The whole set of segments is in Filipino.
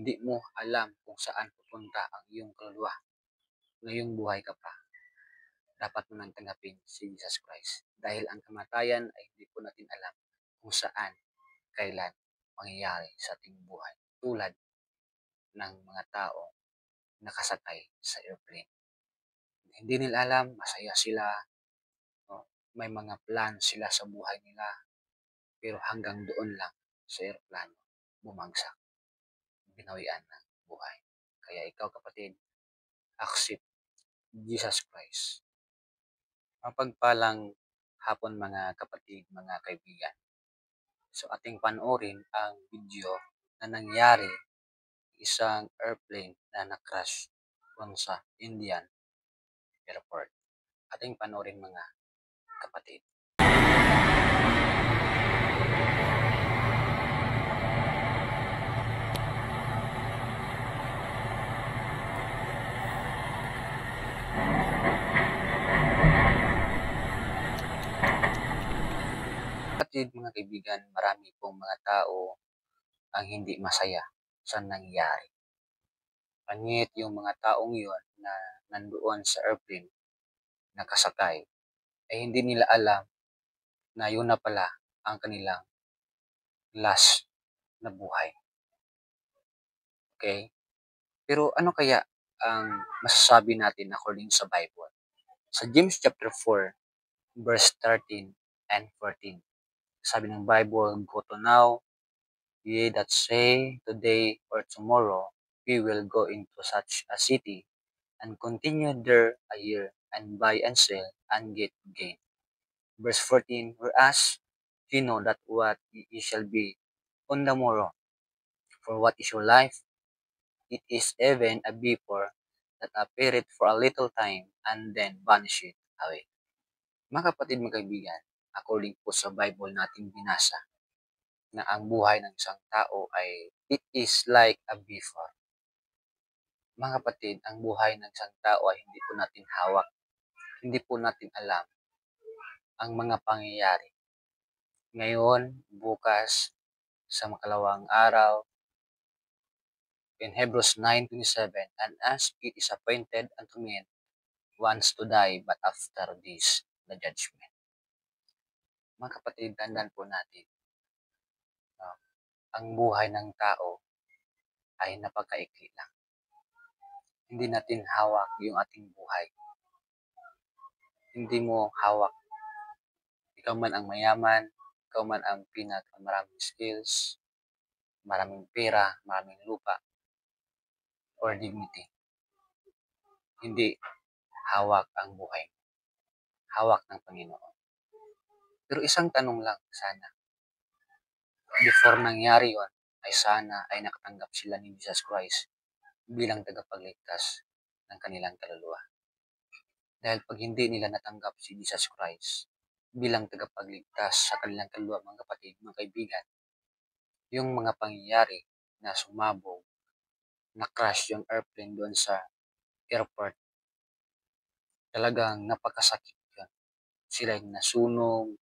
hindi mo alam kung saan pupunta ang iyong kaluluwa. Ngayong buhay ka pa, dapat mo nang tanggapin si Jesus Christ. Dahil ang kamatayan ay hindi po natin alam kung saan, kailan mangyayari sa ating buhay. Tulad ng mga tao nakasakay sa airplane. Hindi nila alam, masaya sila, no? May mga plan sila sa buhay nila, pero hanggang doon lang sa airplano, bumagsak, binawian ng buhay. Kaya ikaw kapatid, accept Jesus Christ. Mapagpalang hapon mga kapatid, mga kaibigan. So ating panoorin ang video na nangyari isang airplane na na-crash doon sa Indian Airport. Ating panoorin mga kapatid. Kapatid, mga kaibigan, marami pong mga tao ang hindi masaya sa nangyari. Pangit yung mga taong yun na nandoon sa airplane, nakasakay, ay hindi nila alam na yun na pala ang kanilang last na buhay. Okay? Pero ano kaya ang masasabi natin according sa Bible? Sa James chapter 4, verse 13 and 14. Sabi ng Bible, go to now, ye that say today or tomorrow, we will go into such a city and continue there a year and buy and sell and get gain. Verse 14, whereas ye know that what ye shall be on the morrow, for what is your life? It is even a vapor that appeareth for a little time and then vanisheth away. Mga kapatid, mga kaibigan, according po sa Bible nating binasa, na ang buhay ng isang tao ay it is like a vapor. Mga kapatid, ang buhay ng isang tao ay hindi po natin hawak. Hindi po natin alam ang mga pangyayari. Ngayon, bukas, sa makalawang araw, in Hebrews 9:27, and as it is appointed unto men once to die, but after this, the judgment. Mga kapatid, tandaan po natin, ang buhay ng tao ay napakaikli lang. Hindi natin hawak yung ating buhay. Hindi mo hawak. Ikaw man ang mayaman, ikaw man ang pinakamaraming skills, maraming pera, maraming lupa, or dignity. Hindi hawak ang buhay. Hawak ng Panginoon. Pero isang tanong lang sana. Before nangyari yon, ay sana ay nakatanggap sila ni Jesus Christ bilang tagapagligtas ng kanilang kaluluwa. Dahil pag hindi nila natanggap si Jesus Christ bilang tagapagligtas sa kanilang kaluluwa, mga kapatid, mga kaibigan, yung mga pangyayari na sumabog, na-crash yung airplane doon sa airport, talagang napakasakit yun. Sila yung nasunog,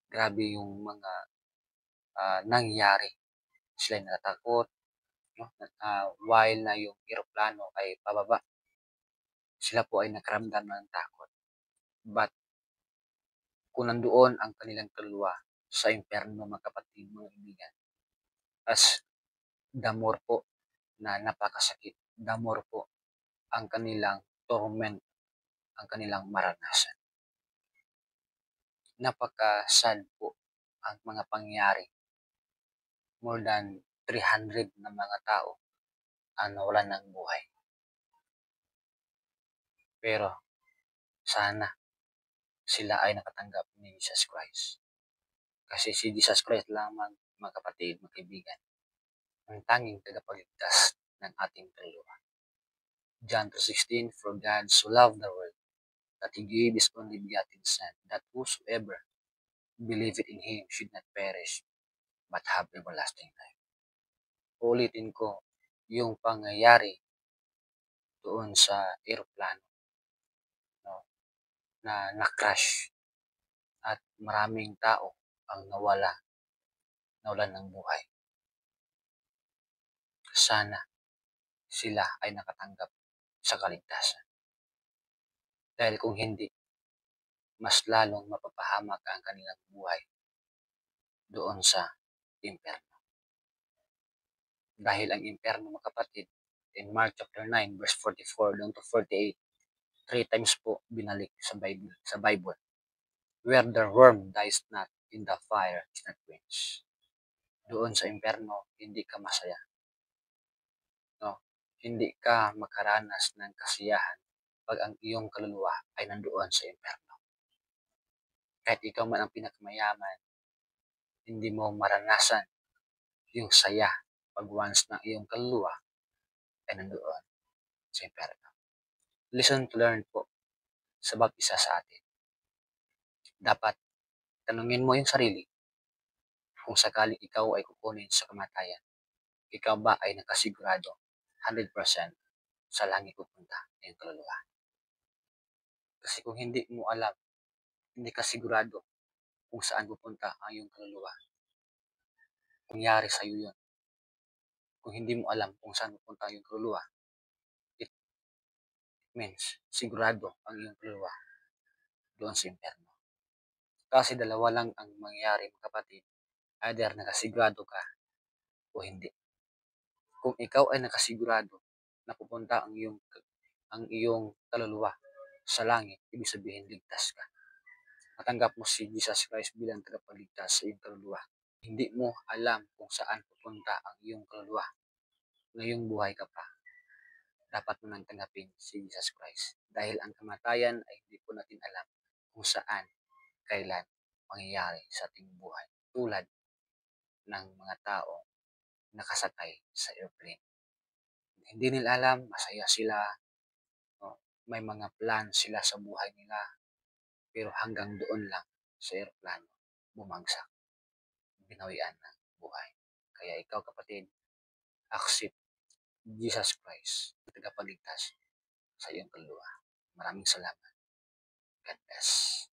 grabe yung mga nangyari. Sila yung natakot, no? While na yung aeroplano ay pababa, sila po ay nakaramdam ng takot. But kung nandoon ang kanilang kaluluwa sa impyerno, mga kapatid, mga kaibigan, as the more po na napakasakit, the more po ang kanilang torment, ang kanilang maranasan. Napaka-sad po ang mga pangyayari. More than 300 na mga tao ang nawalan ng buhay. Pero sana sila ay nakatanggap ni Jesus Christ. Kasi si Jesus Christ lamang, mga kapatid, mga kaibigan, ang tanging tagapagligtas ng ating kaluluwa. John 3:16, for God so loved the world that He gave His only begotten Son, that whosoever believeth in Him should not perish, but have everlasting life. Ulitin ko, yung pangyayari doon sa aeroplano, no, na na-crash at maraming tao ang nawalan ng buhay. sana sila ay nakatanggap sa kaligtasan. Dahil kung hindi, mas lalong mapapahamak ang kanilang buhay doon sa impyerno. Dahil ang impyerno, mga kapatid, in Mark chapter 9 verse 44 doon to 48, 3 times po binalik sa Bible. Where the worm dies not, in the fire is not quenched. Doon sa impyerno, hindi ka masaya. No? Hindi ka makaranas ng kasiyahan pag ang iyong kaluluwa ay nandoon sa impyerno. Kahit ikaw man ang pinakamayaman, hindi mo maranasan yung saya pag once na iyong kaluluwa ay nandoon sa impyerno. Listen to learn po sa bawat isa sa atin. Dapat tanungin mo yung sarili kung sakaling ikaw ay kukunin sa kamatayan. Ikaw ba ay nakasigurado 100% sa langit pupunta ang kaluluwa? Kasi kung hindi mo alam, hindi ka sigurado kung saan pupunta ang iyong kaluluwa, nangyari sa iyo yun. Kung hindi mo alam kung saan pupunta ang iyong kaluluwa, it means sigurado ang iyong kaluluwa doon sa impyerno. Kasi dalawa lang ang mangyayari, mga kapatid. Either nakasigurado ka o hindi. Kung ikaw ay nakasigurado na pupunta ang iyong kaluluwa sa langit, ibig sabihin ligtas ka. Matanggap mo si Jesus Christ bilang tagapagligtas sa iyong kaluluwa. Hindi mo alam kung saan pupunta ang iyong kaluluwa. Ngayong buhay ka pa, dapat mo nang tanggapin si Jesus Christ. Dahil ang kamatayan ay hindi po natin alam kung saan, kailan mangyayari sa ating buhay. Tulad ng mga tao nakasakay sa airplane. Hindi nila alam, masaya sila, no? May mga plan sila sa buhay nila, pero hanggang doon lang sa airplane, bumagsak, binawian ng buhay. Kaya ikaw, kapatid, accept Jesus Christ, tagapagligtas sa iyong kaluluwa. Maraming salamat. God bless.